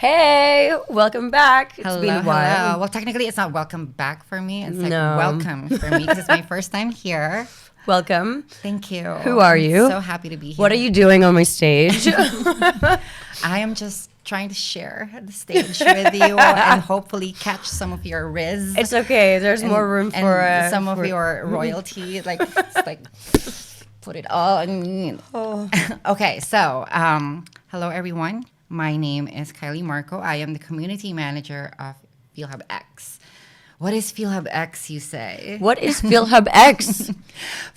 Hey, welcome back. It's Hello, been a while. hello. Well, technically, it's not welcome back for me. It's like No. welcome for me because it's my first time here. Welcome. Thank you. Who are you? So happy to be here. What are you doing on my stage? I am just trying to share the stage with you and hopefully catch some of your riz. It's okay. There's more room for some of your royalty. Like, it's like put it all on me. Oh. Okay, so hello everyone. My name is Kylie Marco. I am the community manager of FeelHubX. What is FeelHubX, you say? What is FeelHubX?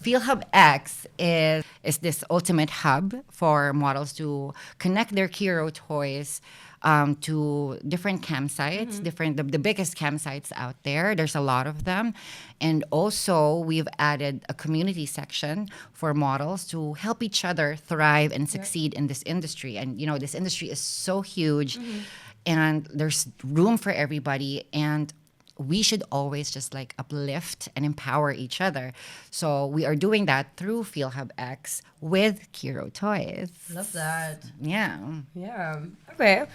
FeelHubX is this ultimate hub for models to connect their Kiiroo toys to different campsites, the biggest campsites out there. There's a lot of them. And also, we've added a community section for models to help each other thrive and succeed in this industry. And, you know, this industry is so huge and there's room for everybody. And we should always just like uplift and empower each other. So we are doing that through FeelHubX with Kiiroo toys. Love that. Yeah. Yeah. Okay.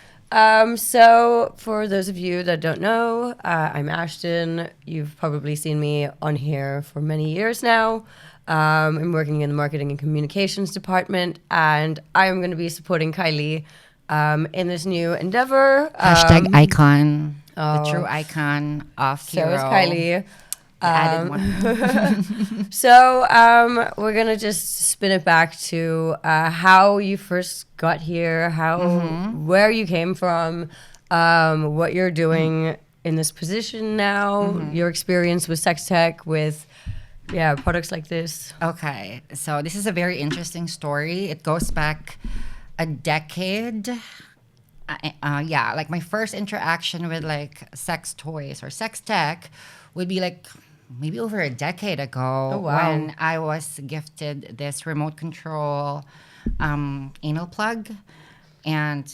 So for those of you that don't know, I'm Ashton. You've probably seen me on here for many years now. I'm working in the marketing and communications department, and I'm going to be supporting Kylie in this new endeavor. Hashtag icon. oh. The true icon of Kiiroo. So is Kylie. The added one. So we're gonna just spin it back to how you first got here, where you came from, what you're doing in this position now, your experience with sex tech, with products like this. Okay, so this is a very interesting story. It goes back a decade. Like my first interaction with like sex toys or sex tech would be like maybe over a decade ago. Oh, wow. When I was gifted this remote control anal plug, and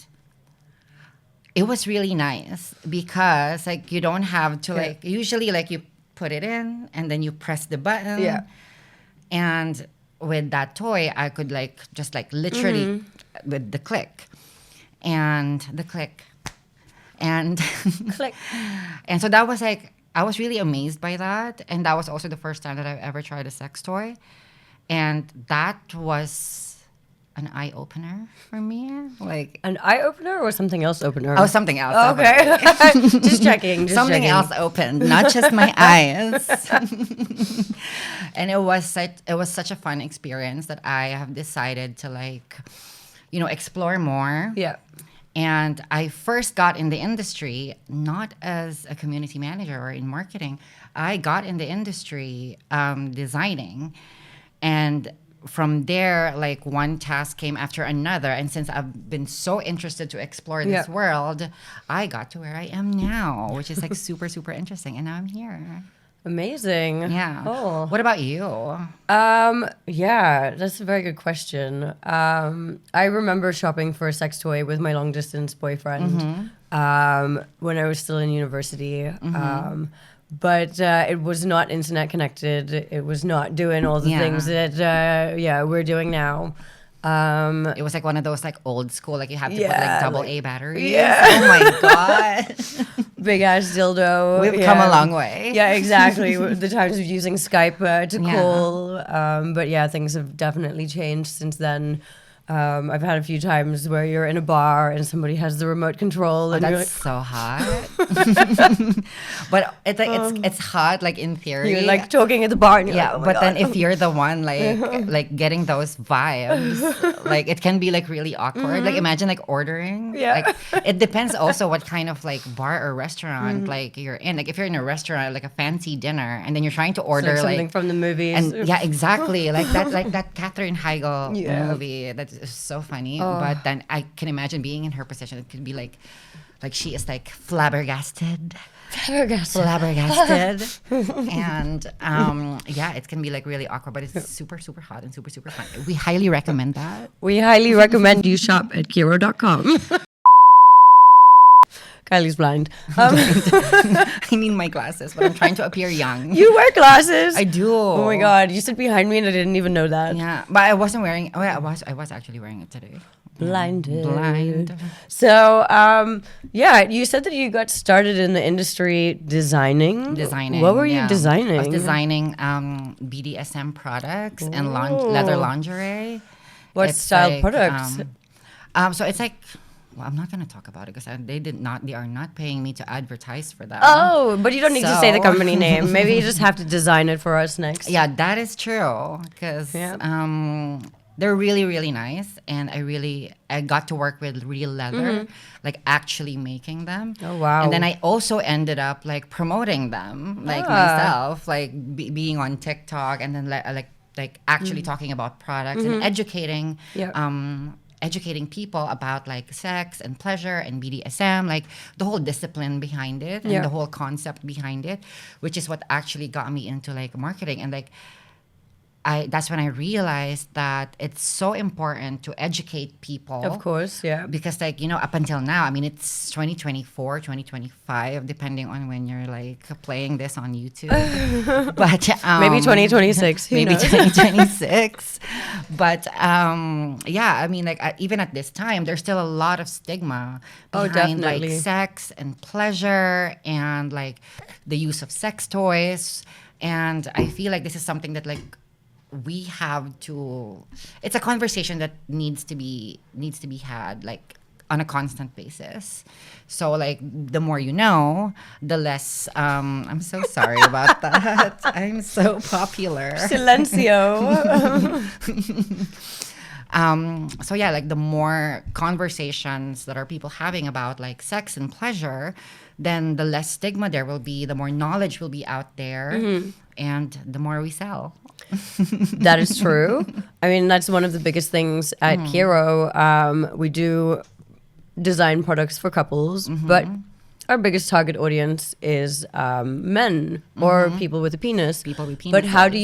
it was really nice because like you don't have to like usually like you put it in and then you press the button. Yeah. And with that toy, I could like just like literally with the click and the click and Click. and so that was like I was really amazed by that, and that was also the first time that I've ever tried a sex toy, and that was an eye opener for me. Like An eye opener or something else opener? oh, something else. Oh, okay. Just checking. Something else opened, not just my eyes. And it was such a fun experience that I have decided to like, you know, explore more. Yeah. And I first got in the industry not as a community manager or in marketing. I got in the industry designing. And from there, like one task came after another. And since I've been so interested to explore this world, I got to where I am now, which is like super, super interesting. And now I'm here. Amazing. Yeah. Oh. What about you? Yeah, that's a very good question. I remember shopping for a sex toy with my long distance boyfriend when I was still in university. But it was not internet connected. It was not doing all the things that we're doing now. It was like one of those like old school, like you have to put Yeah, like double like- A batteries. Yeah. Oh my god. Big ass dildo. We've come a long way. Yeah, exactly. The times of using Skype to Yeah. call. But yeah, things have definitely changed since then. I've had a few times where you're in a bar and somebody has the remote control, and you're That's like, so hot. But it's like it's hot like in theory. you're like talking at the bar, and you're yeah, like, oh my but then God. if you're the one like getting those vibes, like it can be like really awkward. Like imagine like ordering. Yeah. Like it depends also what kind of like bar or restaurant like you're in. Like if you're in a restaurant like a fancy dinner and then you're trying to It's order like something like from the movies. and yeah, exactly. Like that Katherine Heigl movie. That is so funny. But then I can imagine being in her position. It could be like she is like flabbergasted. Flabbergasted. And it can be like really awkward, but it's super, super hot and super, super fun. We highly recommend that. We highly recommend you shop at kiirootv.com. Kylie's blind. I need my glasses, but I'm trying to appear young. You wear glasses? I do. Oh my God, you sit behind me and I didn't even know that. Yeah, but I wasn't wearing. Oh, yeah, I was actually wearing it today. Blinded. Blind. So, yeah, you said that you got started in the industry designing. What were you designing? I was designing BDSM products and leather lingerie. What style products? So it's like, well, I'm not gonna talk about it because they are not paying me to advertise for them. Oh, but you don't need to say the company name. Maybe you just have to design it for us next. Yeah, that is true because they're really, really nice, and I got to work with real leather, like actually making them. Oh wow! And then I also ended up like promoting them, like myself, like being on TikTok, and then like actually talking about products and educating. Educating people about like sex and pleasure and BDSM, like the whole discipline behind it and the whole concept behind it, which is what actually got me into like marketing. And like that's when I realized that it's so important to educate people. Of course, yeah. Because like, you know, up until now, I mean, it's 2024, 2025, depending on when you're like playing this on YouTube. But maybe 2026. Maybe 2026. But yeah, I mean, like even at this time, there's still a lot of stigma behind like sex and pleasure and like the use of sex toys. And I feel like this is something that like we have to, it's a conversation that needs to be had like on a constant basis. So like the more you know, the less I'm so sorry about that. I'm so popular. Silencio. So yeah, like the more conversations that are people having about like sex and pleasure, then the less stigma there will be, the more knowledge will be out there, and the more we sell. That is true. I mean, that's one of the biggest things at Kiiroo. We do design products for couples, but our biggest target audience is men or people with a penis. People with penises. But how do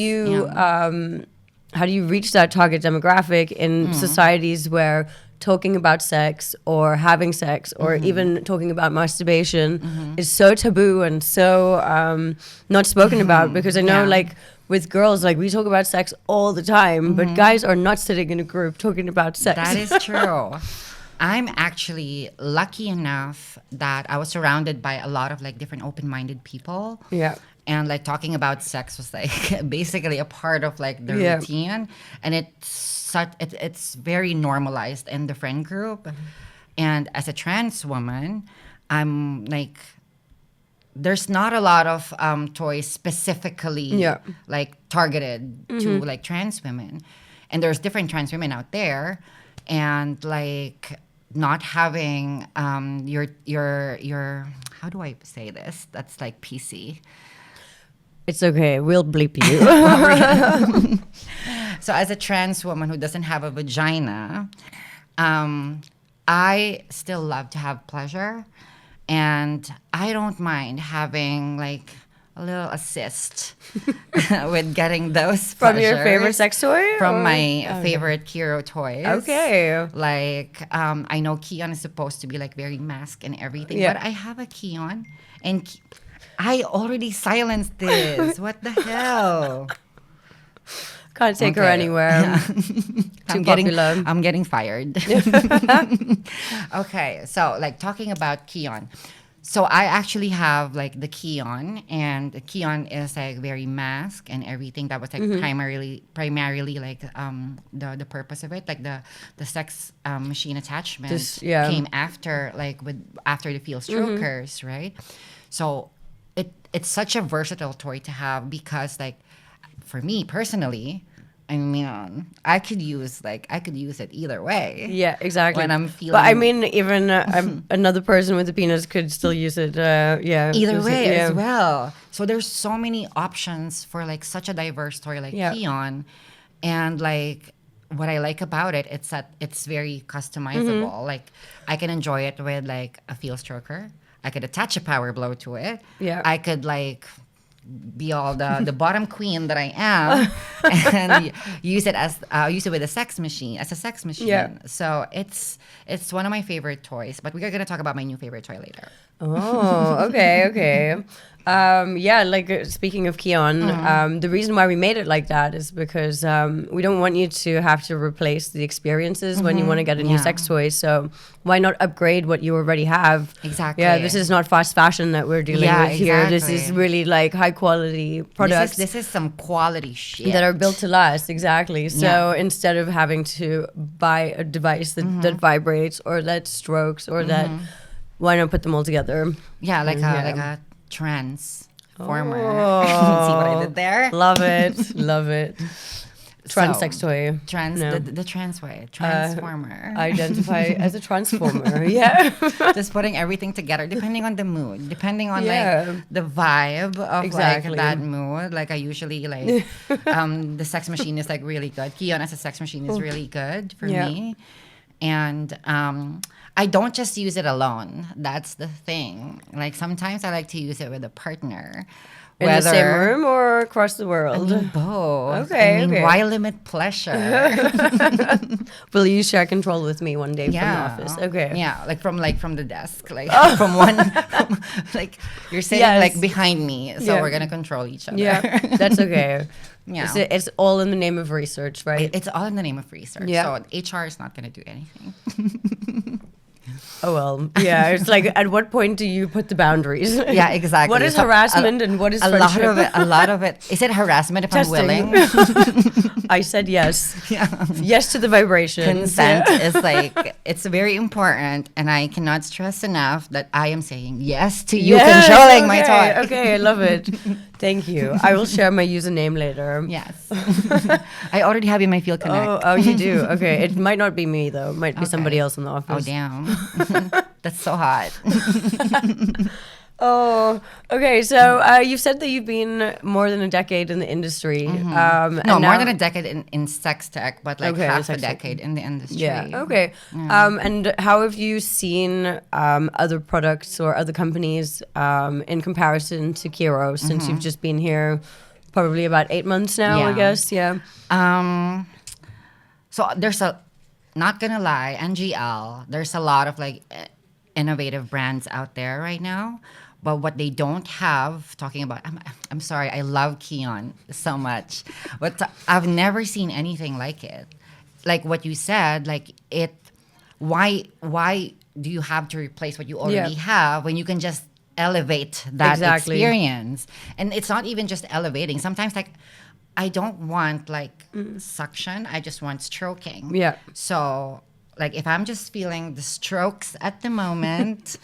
you reach that target demographic in societies where talking about sex or having sex or even talking about masturbation is so taboo and so not spoken about? Because I know like with girls, like we talk about sex all the time, but guys are not sitting in a group talking about sex. That is true. I'm actually lucky enough that I was surrounded by a lot of like different open-minded people. Yeah. And like talking about sex was like basically a part of like the routine, and it's very normalized in the friend group. And as a trans woman, I'm like, there's not a lot of toys specifically like targeted to like trans women, and there's different trans women out there, and like not having your how do I say this? That's like PC. It's okay. We'll bleep you. So as a trans woman who doesn't have a vagina, I still love to have pleasure. And I don't mind having like a little assist with getting those From your favorite sex toy? From my favorite Kiiroo toys. Okay. Like, I know Keon is supposed to be like very masked and everything, but I have a Keon and I already silenced this. What the hell? Can't take her anywhere. Too popular. I'm getting fired. Okay, so like talking about Keon. So I actually have like the Keon, and the Keon is like very masked and everything. That was like primarily like the purpose of it. Like the sex machine attachment came after after the Feel Strokers, right? So it's such a versatile toy to have because like for me personally, I mean, I could use it either way. Yeah, exactly. When I'm feeling, but I mean, even another person with a penis could still use it. Either way as well. So there's so many options for like such a diverse toy like Keon, and like what I like about it, it's that it's very customizable. Like I can enjoy it with like a Feel Stroker. I could attach a power blow to it. Yeah. I could like be all the bottom queen that I am and use it with a sex machine as a sex machine. Yeah. So it's one of my favorite toys, but we are going to talk about my new favorite toy later. Oh, okay. Yeah, like speaking of Keon, the reason why we made it like that is because we don't want you to have to replace the experiences when you want to get a new sex toy. So why not upgrade what you already have? Exactly. Yeah, this is not fast fashion that we're dealing with here. This is really like high quality products. This is some quality shit that are built to last. Exactly. So instead of having to buy a device that vibrates or that strokes or that, why not put them all together? Yeah, like a transformer. See what I did there? Love it. Trans sex toy. The trans way. Transformer. Identify as a transformer. Yeah. Just putting everything together depending on the mood, depending on like the vibe of like that mood. Like I usually like the sex machine is like really good. Keon as a sex machine is really good for me. And I don't just use it alone. That's the thing. Like sometimes I like to use it with a partner. In the same room or across the world? I mean, both. Okay. Why limit pleasure? Will you share control with me one day from the office? Okay. Yeah, like from the desk, like from like you're sitting like behind me, so we're gonna control each other. Yeah, that's okay. Yeah, it's all in the name of research, right? It's all in the name of research. Yeah. So HR is not gonna do anything. Oh, well, yeah. It's like, at what point do you put the boundaries? Yeah, exactly. What is harassment and what is friendship? A lot of it. Is it harassment if Testing. I'm willing? I said yes. Yeah. Yes to the vibration. Consent is like, it's very important. And I cannot stress enough that I am saying yes to you controlling my toy. Okay, I love it. Thank you. I will share my username later. Yes. I already have in my Feel Connect. Oh, you do? Okay. It might not be me, though. It might be somebody else in the office. Oh, damn. That's so hot. Oh, okay. So you've said that you've been more than a decade in the industry. No, more than a decade in sex tech, but like half a decade in the industry. Yeah. Okay. And how have you seen other products or other companies in comparison to Kiiroo since you've just been here probably about 8 months now, I guess? Yeah. So there's not gonna lie, NGL, there's a lot of like innovative brands out there right now. But what they don't have, talking about, I'm sorry, I love Keon so much, but I've never seen anything like it. Like what you said, like why do you have to replace what you already have when you can just elevate that experience? And it's not even just elevating. Sometimes like, I don't want like suction, I just want stroking. Yeah. So like if I'm just feeling the strokes at the moment,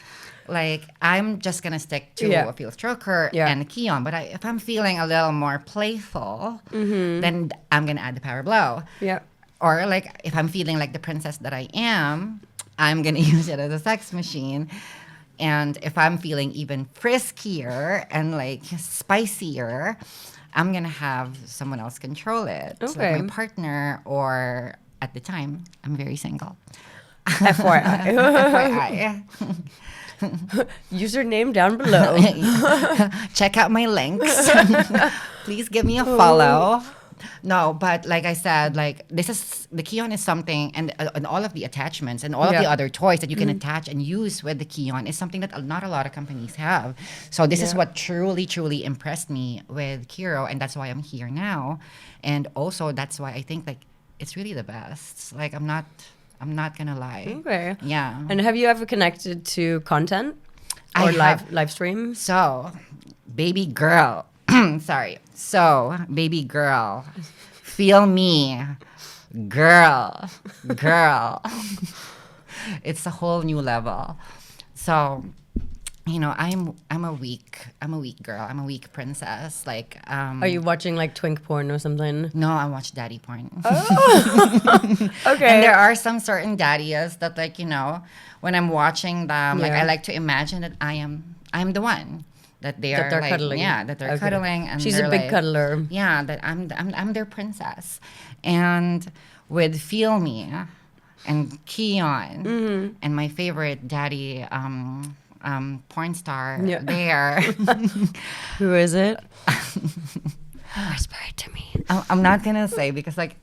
like I'm just gonna stick to a Feel Stroker and a Keon. But if I'm feeling a little more playful, then I'm gonna add the Power Blow. Yeah. Or like if I'm feeling like the princess that I am, I'm gonna use it as a sex machine. And if I'm feeling even friskier and like spicier, I'm gonna have someone else control it. Okay. So like my partner, or at the time, I'm very single. FYI. Username down below. Check out my links. Please give me a follow. No, but like I said, like this is the Keon is something, and all of the attachments and all of the other toys that you can attach and use with the Keon is something that not a lot of companies have. So this is what truly impressed me with Kiiroo, and that's why I'm here now. And also that's why I think like it's really the best. Like I'm not gonna lie. Okay. Yeah. And have you ever connected to content or live stream? So, baby girl. Sorry. So, baby girl. Feel me. Girl. It's a whole new level. So, you know, I'm a weak girl. I'm a weak princess. Like, are you watching like twink porn or something? No, I watch daddy porn. Oh. Okay. And there are some certain daddies that, like, you know, when I'm watching them, like I like to imagine that I'm the one that they're like, cuddling. Yeah, that they're cuddling, and she's a big cuddler. Yeah, that I'm their princess. And with Feel Me and Keon and my favorite daddy porn star there. Who is it? Whisper it to me. I'm not gonna say because like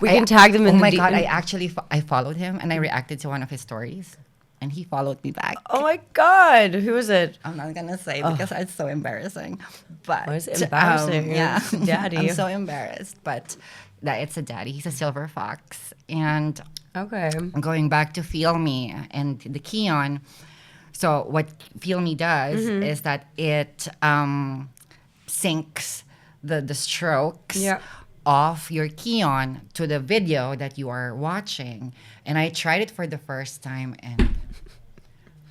we can tag them in. Oh my god! I followed him and I reacted to one of his stories, and he followed me back. Oh my God. Who is it? I'm not gonna say because it's so embarrassing. But Why is it embarrassing? yeah, It's daddy. I'm so embarrassed. But that it's a daddy. He's a silver fox. And Okay. going back to FeelMe and the Keon. So what FeelMe does is that it syncs the strokes Yeah. of your Keon to the video that you are watching. And I tried it for the first time, and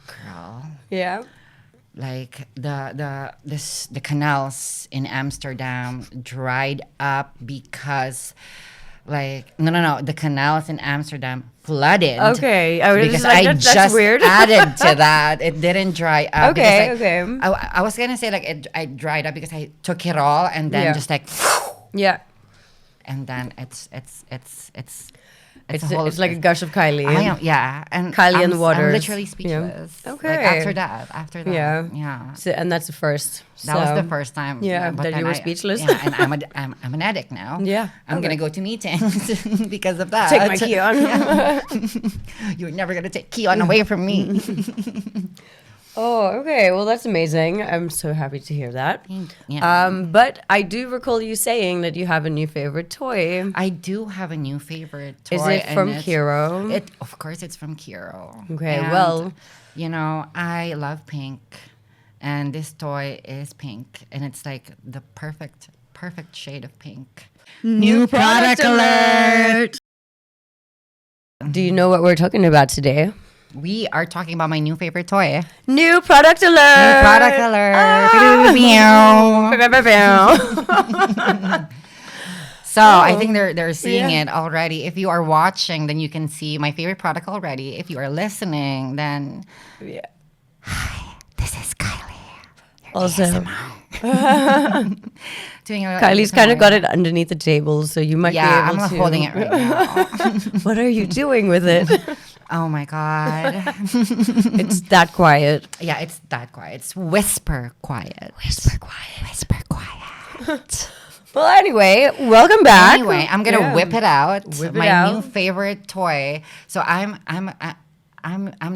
girl, Yeah. like the canals in Amsterdam dried up because the canals in Amsterdam flooded. Okay. I was Because like, I that's just weird. added to that. It didn't dry up. Okay, because, okay. I was gonna say I dried up because I took it all and then Yeah. just like, Yeah. and then it's It's, a whole, it's like a gush of Kylie. I am, yeah, and Kylie in the I'm waters. literally speechless. Yeah. Like, Okay. after that, Yeah. yeah. So, and that's the first. That was So, the first time. Yeah, but that then you were speechless. Yeah, and I'm an addict now. Yeah, I'm okay. gonna go to meetings because of that. Take my Keon. Yeah. You're never gonna take Keon away from me. Oh, okay. Well, that's amazing. I'm so happy to hear that. Yeah. But I do recall you saying that you have a new favorite toy. I do have a new favorite toy. Is it and from it's- Kiiroo? Of course, it's from Kiiroo. Okay, And, well- you know, I love pink, and this toy is pink, and it's like the perfect shade of pink. New product alert! Do you know what we're talking about today? We are talking about my new favorite toy. New product alert! New product alert. So I think they're seeing Yeah. it already. If you are watching, then you can see my favorite product already. If you are listening, then Yeah. this is Kylie. Also, Doing a Kylie's kind of ASMR. got it underneath the table, so you might Yeah, be I'm able not to. holding it right now. What are you doing with it? Oh my god. It's that quiet. Yeah, it's that quiet. It's whisper quiet. Whisper quiet. Whisper quiet. Well, anyway, welcome back. Anyway, I'm gonna Yeah. whip it out. Whip it my out. new favorite toy. So I'm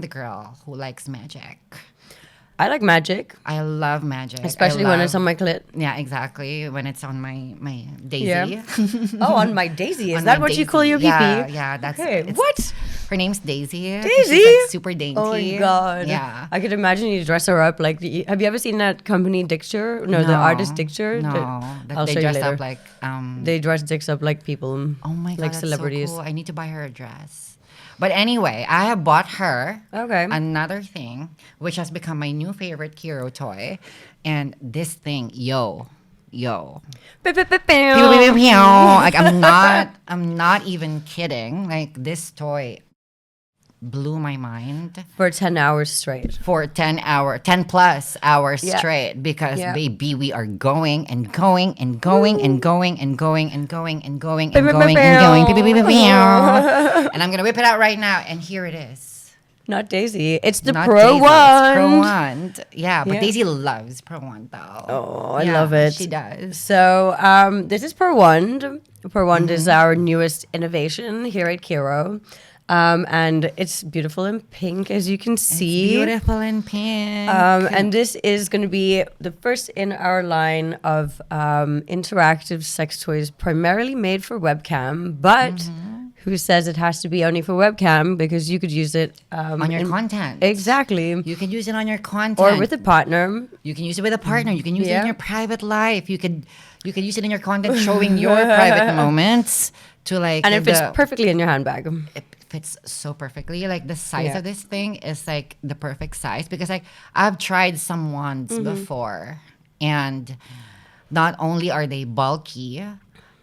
the girl who likes magic. I like magic, I love magic. especially when it's on my clit. Yeah, exactly. When it's on my daisy. Yeah. Oh, on my daisy. Is On that my what you daisy. call your Yeah, PP? yeah, that's Okay. it's- What? Her name's Daisy. 'Cause Daisy? She's like super dainty. Oh my god. Yeah. I could imagine you dress her up like the. Have you ever seen that company Dicture? No, the artist Dicture. No, I'll they show you dressed later. up like They dress dicks up like people. oh my god, like that's celebrities. So cool. I need to buy her a dress. But anyway, I have bought her Okay. another thing, which has become my new favorite Kiiroo toy, and this thing, yo. Like I'm not even kidding. Like this toy blew my mind For 10 hours straight. for 10 plus hours Yeah. straight because Yeah. baby, we are going and going and going and going and going and going and going and going and going. And I'm gonna whip it out right now, and here it is. Not Daisy. It's the Not Pro Daisy, One. it's ProWand. Yeah, but Yeah. Daisy loves ProWand though. Oh, I Yeah, love it. She does. So this is ProWand. ProWand Mm-hmm. is our newest innovation here at Kiiroo. And it's beautiful in pink, as you can see. Beautiful in pink. And this is going to be the first in our line of interactive sex toys, primarily made for webcam. But Mm-hmm. who says it has to be only for webcam? Because you could use it on your content. Exactly. You can use it on your content. Or with a partner. You can use it with a partner. You can use it Yeah. in your private life. You could use it in your content, showing your private moments to like. And it fits perfectly in your handbag. It fits so perfectly. Like the size Yeah. of this thing is like the perfect size because like I've tried some wands Mm-hmm. before, and not only are they bulky,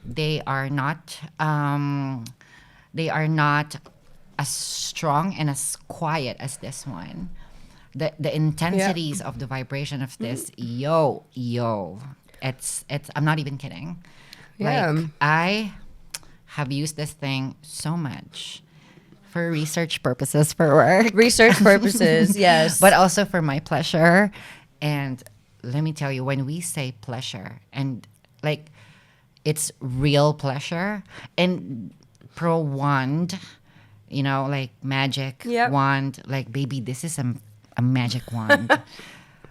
they are not. They are not as strong and as quiet as this one. The intensities of the vibration of this, yo, it's. I'm not even kidding. Yeah. Like I have used this thing so much for research purposes for work, Research purposes, yes. but also for my pleasure. And let me tell you, when we say pleasure, and like it's real pleasure, and ProWand you know, like magic Yep. wand. Like, baby, this is a magic wand.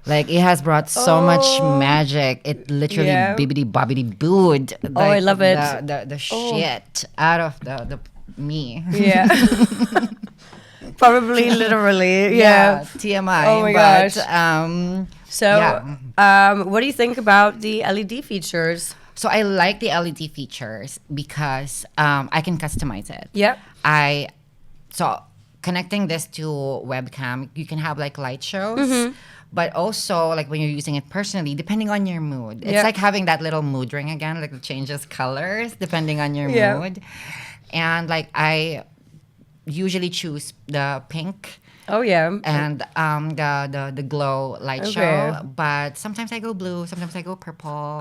Like, it has brought so much magic. It literally bibbidi bobbidi booed. Oh, I love it. The shit out of the me. Yeah. Probably literally. Yeah. TMI. Oh my but, gosh. So, what do you think about the LED features? So I like the LED features because I can customize it. Yep. So connecting this to webcam, you can have like light shows. But also, like when you're using it personally, depending on your mood. It's like having that little mood ring again, like it changes colors depending on your mood. And like I usually choose the pink. Oh yeah. And the glow light show. But sometimes I go blue, sometimes I go purple.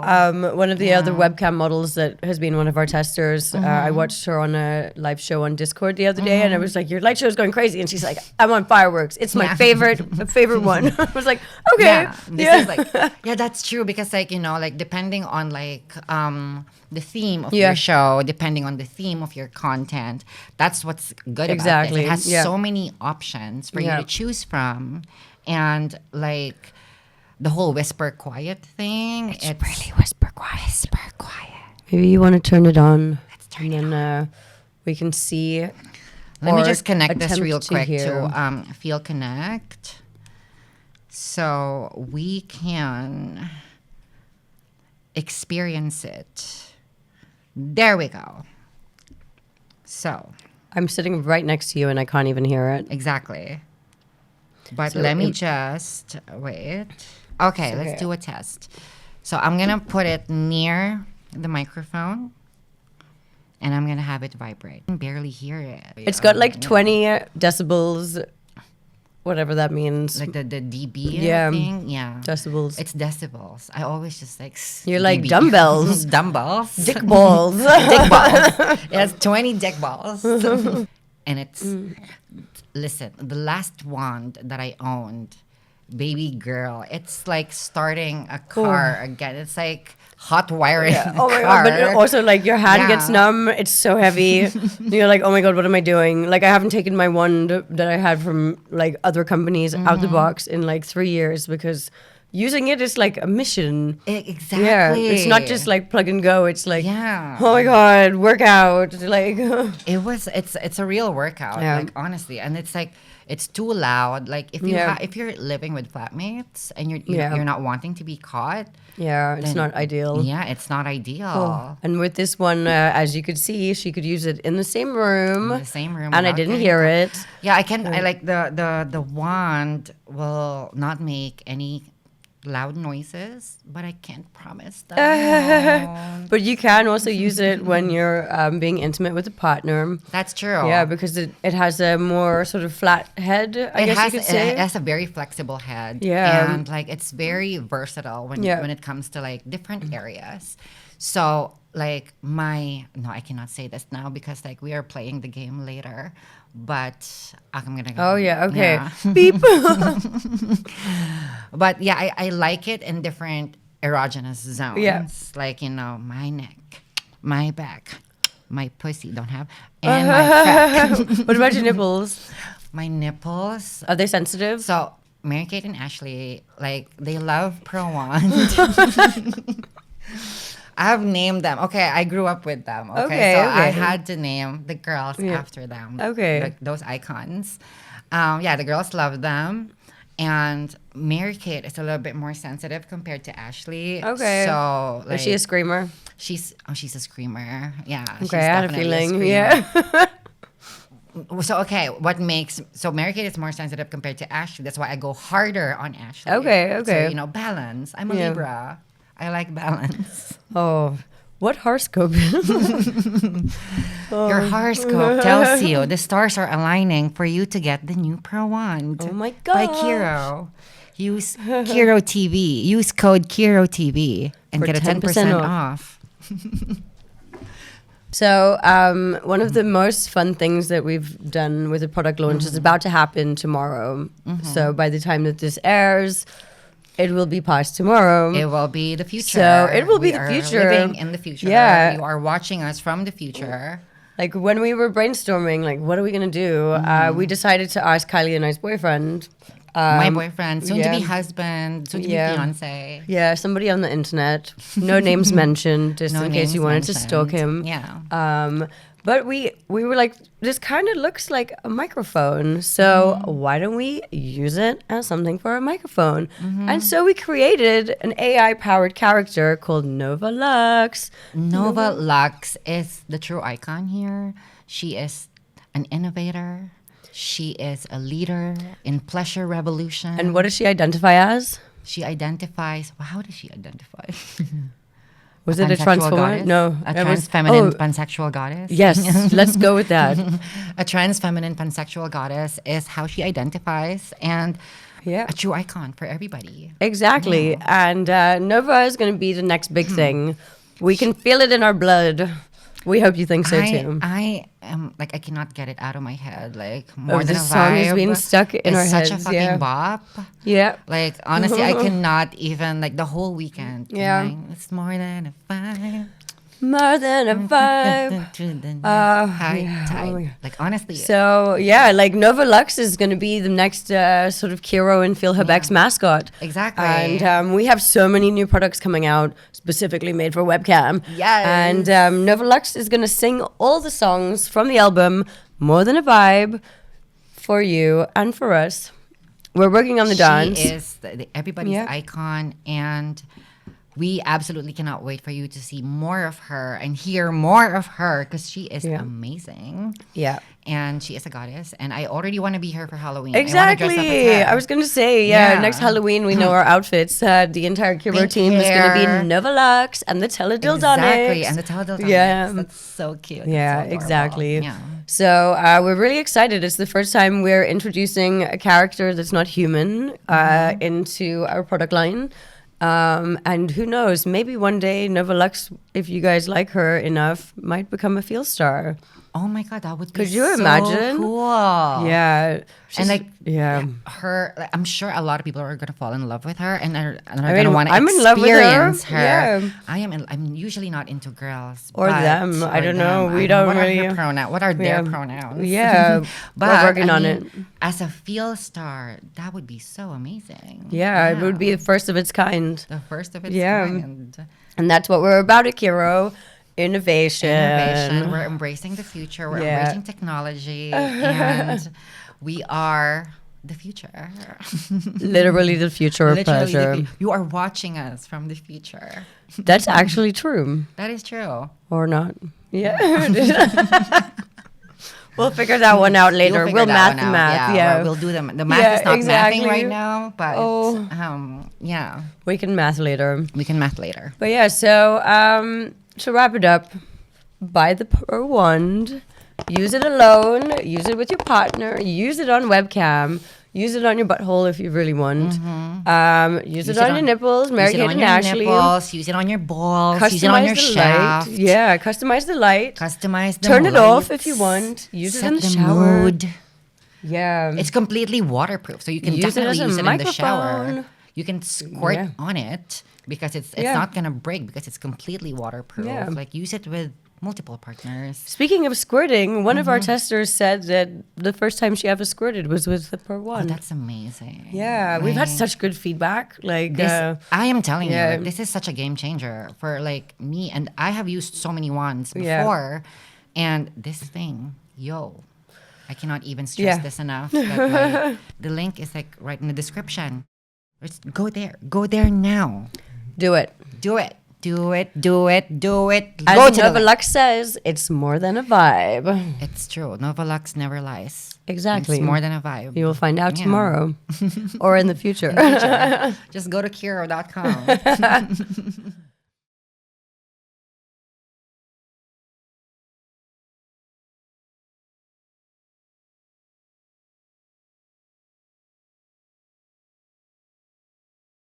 One of the other webcam models that has been one of our testers, I watched her on a live show on Discord the other day, and I was like, your light show is going crazy. And she's like, I'm on fireworks. It's my favorite one. I was like, okay. Is like, that's true. Because like, you know, like depending on like the theme of your show, depending on the theme of your content, that's what's good about it. It has so many options for you to choose from. And like the whole whisper quiet thing, it's really whisper quiet. Maybe you want to turn it on. Let's turn it on. We can see. Let me just connect this real quick to Feel Connect, so we can experience it. There we go. So I'm sitting right next to you and I can't even hear it. Exactly. But let me just wait. Okay, let's do a test. So I'm going to put it near the microphone and I'm going to have it vibrate. I can barely hear it. It's got like 20 decibels, whatever that means. Like the dB thing? Yeah. Decibels. It's decibels. I always just like... You're like dumbbells. Dumbbells. Dick balls. Dick balls. It has 20 dick balls. And it's... Listen, the last wand that I owned, baby girl, it's like starting a car again. It's like hot wiring. Oh my god! But also, like your hand gets numb. It's so heavy. You're like, oh my god, what am I doing? Like I haven't taken my wand that I had from like other companies out the box in like 3 years because using it is like a mission. Exactly. Yeah, it's not just like plug and go. It's like, oh my god, workout. Like it's a real workout. Like honestly, and it's like it's too loud. Like if you if you're living with flatmates and you're not wanting to be caught. Yeah, it's not ideal. Yeah, it's not ideal. Oh. And with this one, as you could see, she could use it in the same room. In the same room. And I didn't hear it. Yeah, I can. I like the wand will not make any loud noises, but I can't promise that. But you can also use it when you're being intimate with a partner. That's true. Yeah, because it has a more sort of flat head, I guess you could say. It has a very flexible head. Yeah. And like it's very versatile when it comes to like different areas. So like I cannot say this now because like we are playing the game later. But I'm gonna go. Oh yeah, okay. Beep. But yeah, I like it in different erogenous zones. Yeah. Like, you know, my neck, my back, my pussy don't have, and my crack. What about your nipples? My nipples. Are they sensitive? So Mary Kate and Ashley, like they love ProWand. I have named them. Okay, I grew up with them. Okay, so I had to name the girls after them. Okay. Like those icons. The girls love them. And Mary Kate is a little bit more sensitive compared to Ashley. Okay. So, like, is she a screamer? She's a screamer. Yeah. Okay, she's I had a definitely feeling. Yeah. So so Mary Kate is more sensitive compared to Ashley. That's why I go harder on Ashley. Okay. So, you know, balance. I'm a Libra. I like balance. Oh, what horoscope? Your horoscope tells you the stars are aligning for you to get the new ProWand. Oh my god! By Kiiroo. Use Kiiroo TV. Use code Kiiroo TV and For get a 10% off. So one of the most fun things that we've done with the product launch is about to happen tomorrow. So by the time that this airs, it will be past tomorrow. It will be the future. So it will be the future. Living in the future. Yeah. You are watching us from the future. Like when we were brainstorming, like what are we gonna do? We decided to ask Kylie and I's boyfriend. My boyfriend, soon to be yeah. husband, soon to be Yeah. fiance. Yeah, somebody on the internet. No names mentioned, just No in case names you wanted to mentioned. stalk him. Yeah. But we were like, this kind of looks like a microphone. So why don't we use it as something for a microphone? And so we created an AI-powered character called Nova Luxx. Nova Luxx is the true icon here. She is an innovator. She is a leader in pleasure revolution. And what does she identify as? She identifies. Well, how does she identify? Was it a pansexual transformer? goddess? No. A that was- trans feminine oh, pansexual goddess? yes, let's go with that. A trans feminine pansexual goddess is how she identifies and Yeah. a true icon for everybody. Exactly. And Nova is going to be the next big thing. We can feel it in our blood. We hope you think so too. I am like I cannot get it out of my head. Like more than this a song vibe. has been stuck in it's our such heads, a fucking yeah. bop. Yeah. Like honestly, I cannot even like the whole weekend. Yeah. Like, it's more than a vibe. More than a vibe. High yeah. tide. Oh my God. Like honestly, So yeah, like Nova Luxx is going to be the next sort of Kiiroo and FeelHubX mascot. exactly. And we have so many new products coming out specifically made for webcam. Yes. And Nova Luxx is going to sing all the songs from the album More Than a Vibe for you and for us. We're working on the dance. She is everybody's Yeah. icon, and we absolutely cannot wait for you to see more of her and hear more of her because she is Yeah. amazing. Yeah. And she is a goddess, and I already want to be her for Halloween. I wanna dress up as Exactly. her. I was going to say, yeah, Yeah. next Halloween we know our outfits. The entire Kiiroo Pink team is going to hair. be Nova Luxx and the Teledildonics. Exactly, and the Teledildonics. Yeah. That's so cute. Yeah, That's so adorable. exactly. Yeah. So we're really excited. It's the first time we're introducing a character that's not human into our product line. And who knows, maybe one day Nova Luxx, if you guys like her enough, might become a Feel Star. Oh my God, that would be Could you so imagine? cool. Yeah. And like, yeah. her, like, I'm sure a lot of people are gonna fall in love with her, and are mean, gonna want to I'm in love with her. experience her. Yeah. I'm usually not into girls Or but- them. I or don't know. them. We I don't what really- Are her what are their Yeah. pronouns? Yeah. but We're working I on mean, it. As a Feel Star, that would be so amazing. Yeah, it would be the first of its kind. the first of its Yeah. kind. And that's what we're about at Kiiroo. Innovation. We're embracing the future. We're Yeah. embracing technology, and we are the future. Literally the future of Literally, pleasure. you are watching us from the future. That's actually true. That is true. Or not. Yeah. We'll figure that one out later. Figure We'll that math one the out. math. Yeah, Yeah. we'll do them. The math Yeah, is not exactly. mathing right now, but Oh. yeah, We can math later. we can math later. But yeah, so to wrap it up, buy the ProWand. Use it alone. Use it with your partner. Use it on webcam. Use it on your butthole if you really want. Use it on your nipples. Mary Use it Kate on and your Ashley. nipples. Use it on your balls. Use it on your Customize the shaft. light. Yeah, customize the light. Customize the Turn it off lights. if you want. Use Set it in the the shower. mood. Yeah. It's completely waterproof, so you can Use it definitely as a use it in the shower. microphone. You can squirt Yeah. on it because it's Yeah. not gonna break because it's completely waterproof. Yeah. Like use it with multiple partners. Speaking of squirting, one of our testers said that the first time she ever squirted was with the ProWand. Oh, that's amazing. Yeah, we've had Like, such good feedback. Like, this. I am telling yeah. you, like, this is such a game changer for like me, and I have used so many wands Yeah. before, and this thing, yo, I cannot even stress Yeah. this enough. That, like, the link is like right in the description. Go there now. do it. Do it. Do it. Do it. Do it. As Go to the Nova link. Luxx says, it's more than a vibe. It's true. Nova Luxx never lies. Exactly. It's more than a vibe. You will find out Yeah. tomorrow or in the future. Just go to kiirootv.com.